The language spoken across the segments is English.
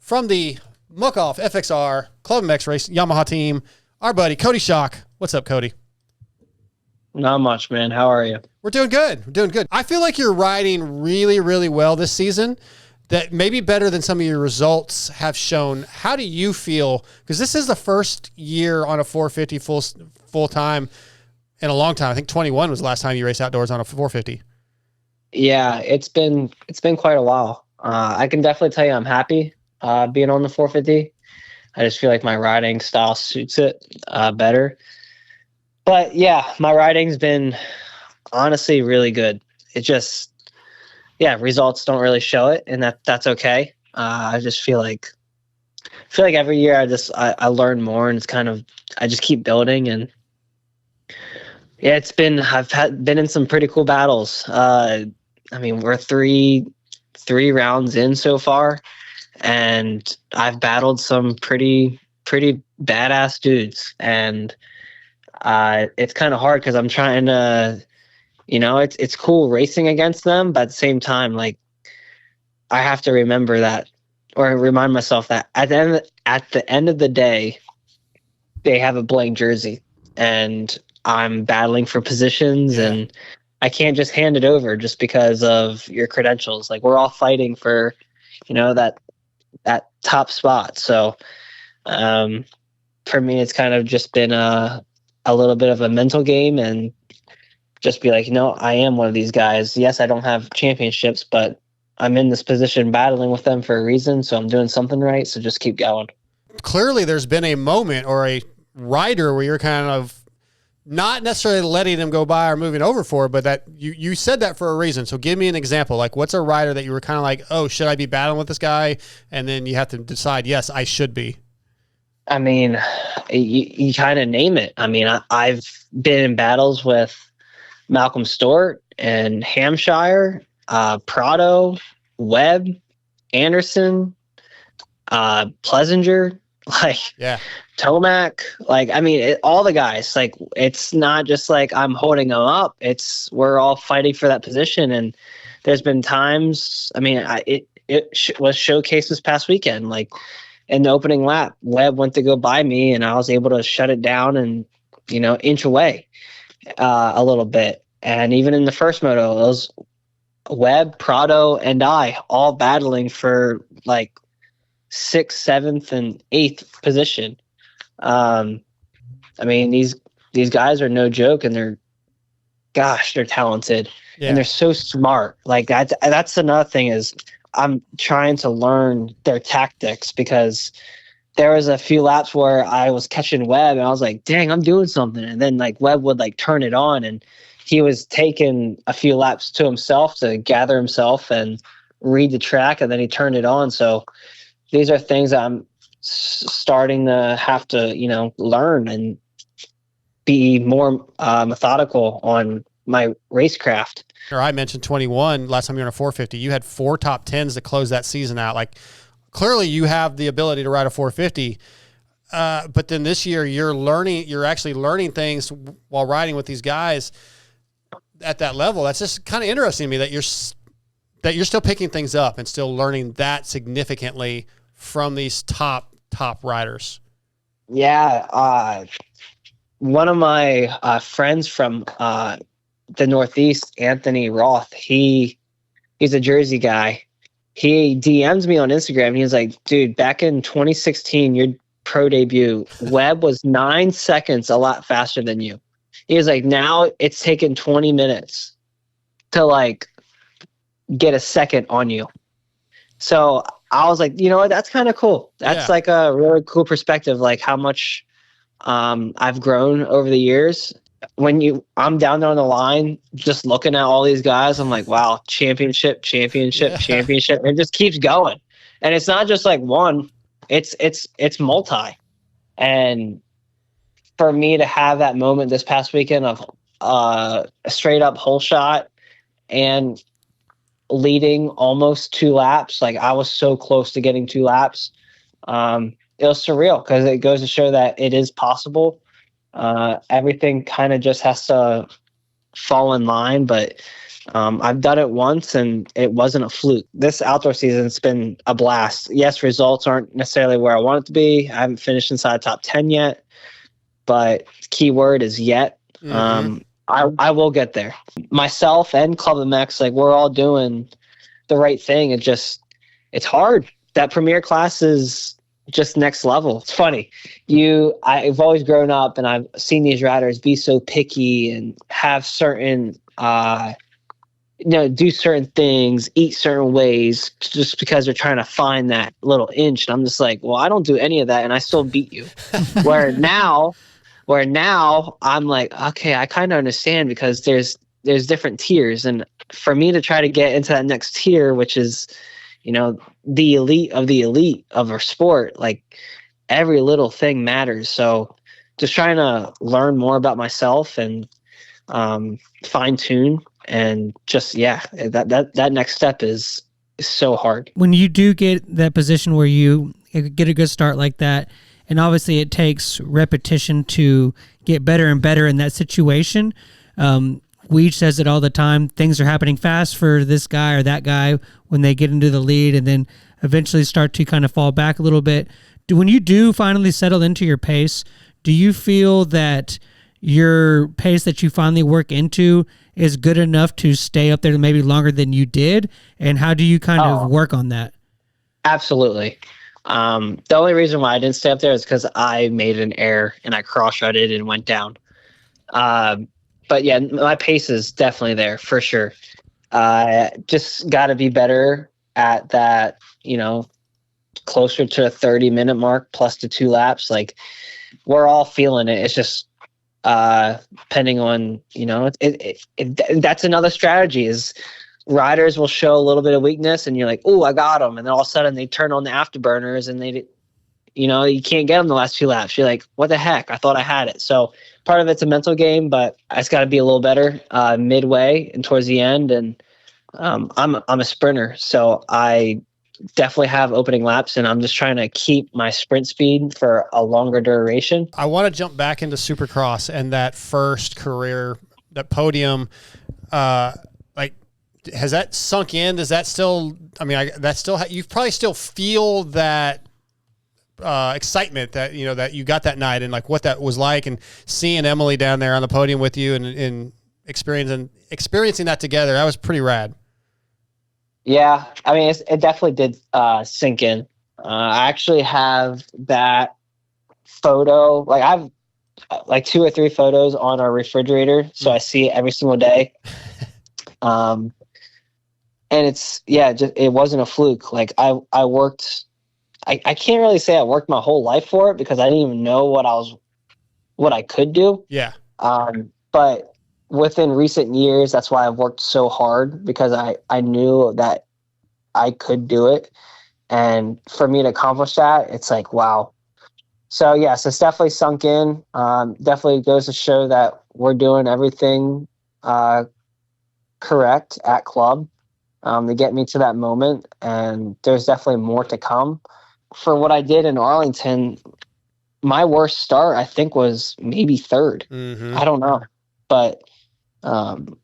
from the Muck-Off FXR ClubMX race Yamaha team, our buddy Coty Schock. What's up, Coty? Not much, man. How are you? We're doing good. We're doing good. I feel like you're riding really, really well this season. That maybe better than some of your results have shown. How do you feel? Because this is the first year on a 450 full time in a long time. I think 21 was the last time you raced outdoors on a 450. Yeah, it's been quite a while. I can definitely tell you I'm happy being on the 450. I just feel like my riding style suits it better. But yeah, my riding's been honestly really good. It just, results don't really show it, and that's okay. I just feel like every year I learn more, and it's kind of, I just keep building. And yeah, I've been in some pretty cool battles. I mean, we're three rounds in so far, and I've battled some pretty badass dudes, and it's kind of hard because I'm trying to, it's cool racing against them, but at the same time, like, I have to remember that, or remind myself that at the end of the day, they have a blank jersey, and I'm battling for positions, and I can't just hand it over just because of your credentials. Like, we're all fighting for, that top spot. So, for me, it's kind of just been a little bit of a mental game, and just be like, I am one of these guys. Yes, I don't have championships, but I'm in this position battling with them for a reason, so I'm doing something right, so just keep going. Clearly, there's been a moment or a rider where you're kind of not necessarily letting them go by or moving over for it, but that you said that for a reason. So give me an example. Like, what's a rider that you were kind of like, oh, should I be battling with this guy? And then you have to decide, yes, I should be. I mean, you kind of name it. I mean, I've been in battles with Malcolm Stewart and Hampshire, Prado, Webb, Anderson, Plessinger, Tomac. Like, I mean, all the guys. Like, it's not just like I'm holding them up. We're all fighting for that position. And there's been times, I mean, it was showcased this past weekend. Like, in the opening lap, Webb went to go by me, and I was able to shut it down and, inch away a little bit. And even in the first moto, it was Webb, Prado, and I all battling for like 6th, 7th, and 8th position. I mean, these guys are no joke, and they're talented, and they're so smart. Like, that's another thing is I'm trying to learn their tactics, because there was a few laps where I was catching Webb, and I was like, dang, I'm doing something. And then like Webb would like turn it on, and he was taking a few laps to himself to gather himself and read the track, and then he turned it on. So these are things that I'm starting to have to, learn and be more methodical on my racecraft. I mentioned 21 last time you were on a 450. You had 4 top 10s to close that season out. Like, clearly you have the ability to ride a 450. But then this year you're actually learning things while riding with these guys at that level. That's just kind of interesting to me that you're still picking things up and still learning that significantly from these top riders. Yeah. One of my friends from the Northeast, Anthony Roth, he's a Jersey guy. He DMs me on Instagram, and he was like, dude, back in 2016, your pro debut, Webb was 9 seconds a lot faster than you. He was like, now it's taken 20 minutes to like get a second on you. So I was like, what? That's kind of cool. That's like a really cool perspective, like how much I've grown over the years. I'm down there on the line, just looking at all these guys. I'm like, wow, championship. It just keeps going. And it's not just like one, it's multi. And for me to have that moment this past weekend of a straight up hole shot and leading almost 2 laps, like I was so close to getting 2 laps. It was surreal, because it goes to show that it is possible. Everything kind of just has to fall in line, but I've done it once and it wasn't a fluke. This outdoor season's been a blast. Yes, results aren't necessarily where I want it to be. I haven't finished inside top 10 yet, but key word is yet. I will get there. Myself and ClubMX, like, we're all doing the right thing. It's hard. That premier class is just next level. It's funny. I've always grown up and I've seen these riders be so picky and have certain, do certain things, eat certain ways just because they're trying to find that little inch. And I'm just like, well, I don't do any of that and I still beat you. Where now I'm like, okay, I kind of understand, because there's different tiers. And for me to try to get into that next tier, which is, the elite of our sport, like, every little thing matters. So just trying to learn more about myself and fine tune, and just, that next step is so hard. When you do get that position where you get a good start like that, and obviously it takes repetition to get better and better in that situation. Weege says it all the time. Things are happening fast for this guy or that guy when they get into the lead, and then eventually start to kind of fall back a little bit. When you do finally settle into your pace, do you feel that your pace that you finally work into is good enough to stay up there maybe longer than you did? And how do you kind of work on that? Absolutely. The only reason why I didn't stay up there is because I made an error and I cross-shredded and went down. But yeah, my pace is definitely there for sure. Just got to be better at that, closer to a 30-minute mark plus the 2 laps. Like, we're all feeling it. It's just depending on, that's another strategy is riders will show a little bit of weakness and you're like, oh, I got them. And then all of a sudden they turn on the afterburners and you can't get them the last 2 laps. You're like, what the heck? I thought I had it. So part of it's a mental game, but I just got to be a little better midway and towards the end. And I'm a sprinter, so I definitely have opening laps, and I'm just trying to keep my sprint speed for a longer duration. I want to jump back into Supercross and that first career, that podium. Has that sunk in? Does that still? I mean, you probably still feel that excitement that that you got that night, and like what that was like, and seeing Emily down there on the podium with you, and experiencing that together. That was pretty rad. Yeah, I mean, it definitely did sink in. I actually have that photo. Like, I have 2 or 3 photos on our refrigerator, so I see it every single day. And it wasn't a fluke. Like, I worked. I can't really say I worked my whole life for it, because I didn't even know what I could do. Yeah. But within recent years, that's why I've worked so hard, because I knew that I could do it. And for me to accomplish that, it's like, wow. So yes, it's definitely sunk in. Definitely goes to show that we're doing everything correct at club to get me to that moment. And there's definitely more to come. For what I did in Arlington, my worst start, I think, was maybe 3rd. Mm-hmm. I don't know. But that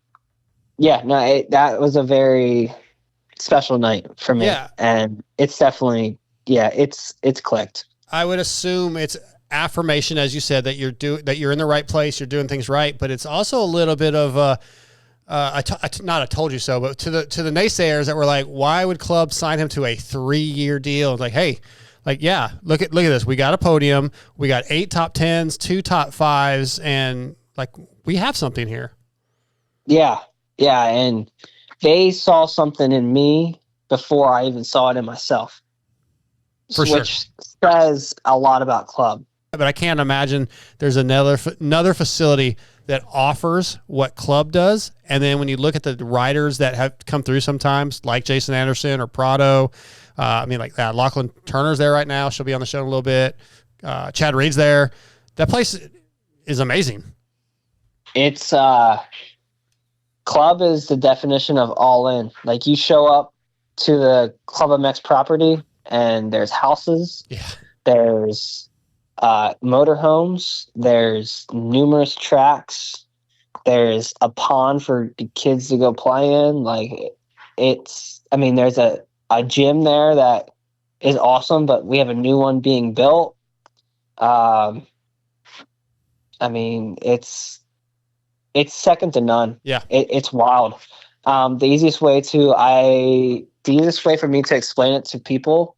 was a very special night for me. Yeah. And it's definitely, it's clicked. I would assume it's affirmation, as you said, that you're in the right place, you're doing things right, but it's also a little bit of not I told you so, but to the naysayers that were like, why would club sign him to a 3-year deal? Like, hey, look at this. We got a podium, we got 8 top 10s, 2 top 5s, and like, we have something here. Yeah. Yeah. And they saw something in me before I even saw it in myself. Which says a lot about club. But I can't imagine there's another facility that offers what club does. And then when you look at the riders that have come through sometimes, like Jason Anderson or Prado, Lachlan Turner's there right now. She'll be on the show in a little bit. Chad Reed's there. That place is amazing. It's club is the definition of all in. Like, you show up to the ClubMX property and there's houses, there's motorhomes, there's numerous tracks, There's a pond for the kids to go play in. Like there's a gym there that is awesome, but we have a new one being built. It's second to none. Yeah. It's wild. The easiest way for me to explain it to people,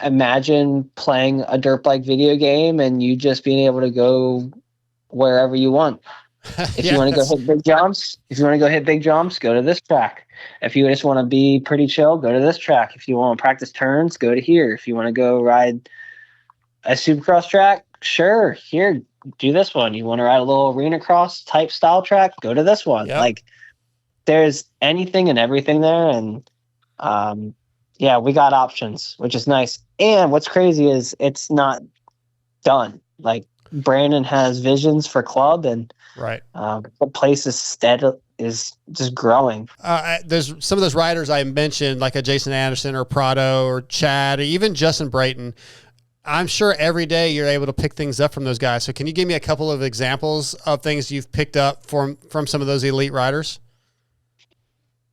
imagine playing a dirt bike video game and you just being able to go wherever you want. If you want to go hit big jumps, go to this track. If you just want to be pretty chill, go to this track. If you want to practice turns, go to here. If you want to go ride a Supercross track, sure, here, do this one. You want to ride a little arena cross type style track, go to this one. Yep. Like, there's anything and everything there, and we got options, which is nice. And what's crazy is it's not done. Like, Brandon has visions for club, and right, the place is just growing. There's some of those riders I mentioned, like a Jason Anderson or Prado or Chad, or even Justin Brayton. I'm sure every day you're able to pick things up from those guys. So can you give me a couple of examples of things you've picked up from some of those elite riders?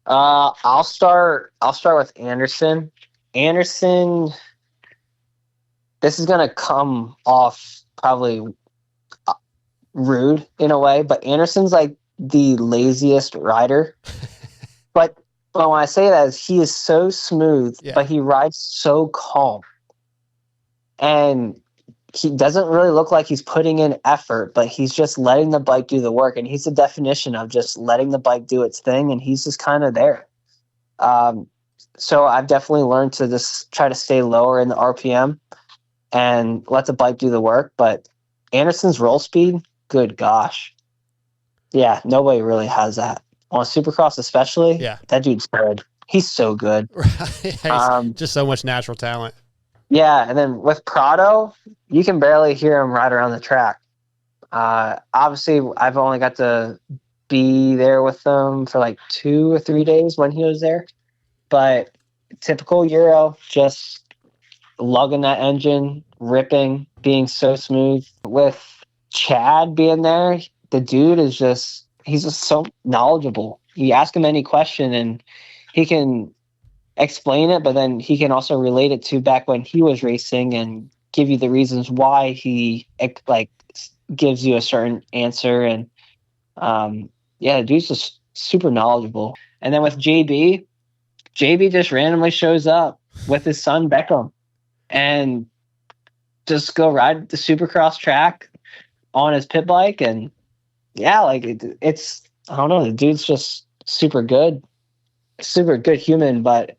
I'll start with Anderson. Anderson, this is going to come off probably rude in a way, but Anderson's like the laziest rider. but when I say that, is he is so smooth, but he rides so calm. And he doesn't really look like he's putting in effort, but he's just letting the bike do the work. And he's the definition of just letting the bike do its thing. And he's just kind of there. So I've definitely learned to just try to stay lower in the RPM and let the bike do the work. But Anderson's roll speed, good gosh. Yeah, nobody really has that. On Supercross especially, that dude's good. He's so good. Just so much natural talent. Yeah, and then with Prado, you can barely hear him ride around the track. Obviously, I've only got to be there with them for like 2 or 3 days when he was there. But typical Euro, just lugging that engine, ripping, being so smooth. With Chad being there, the dude is he's just so knowledgeable. You ask him any question and he can explain it, but then he can also relate it to back when he was racing and give you the reasons why he gives you a certain answer. And the dude's just super knowledgeable. And then with JB just randomly shows up with his son Beckham and just go ride the Supercross track on his pit bike. And it's I don't know, the dude's just super good human. But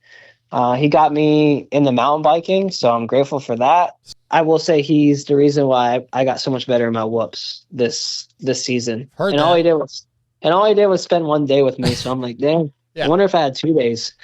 he got me in the mountain biking, so I'm grateful for that. I will say he's the reason why I got so much better in my whoops this season. All he did was spend 1 day with me. So I'm like, damn, I wonder if I had 2 days.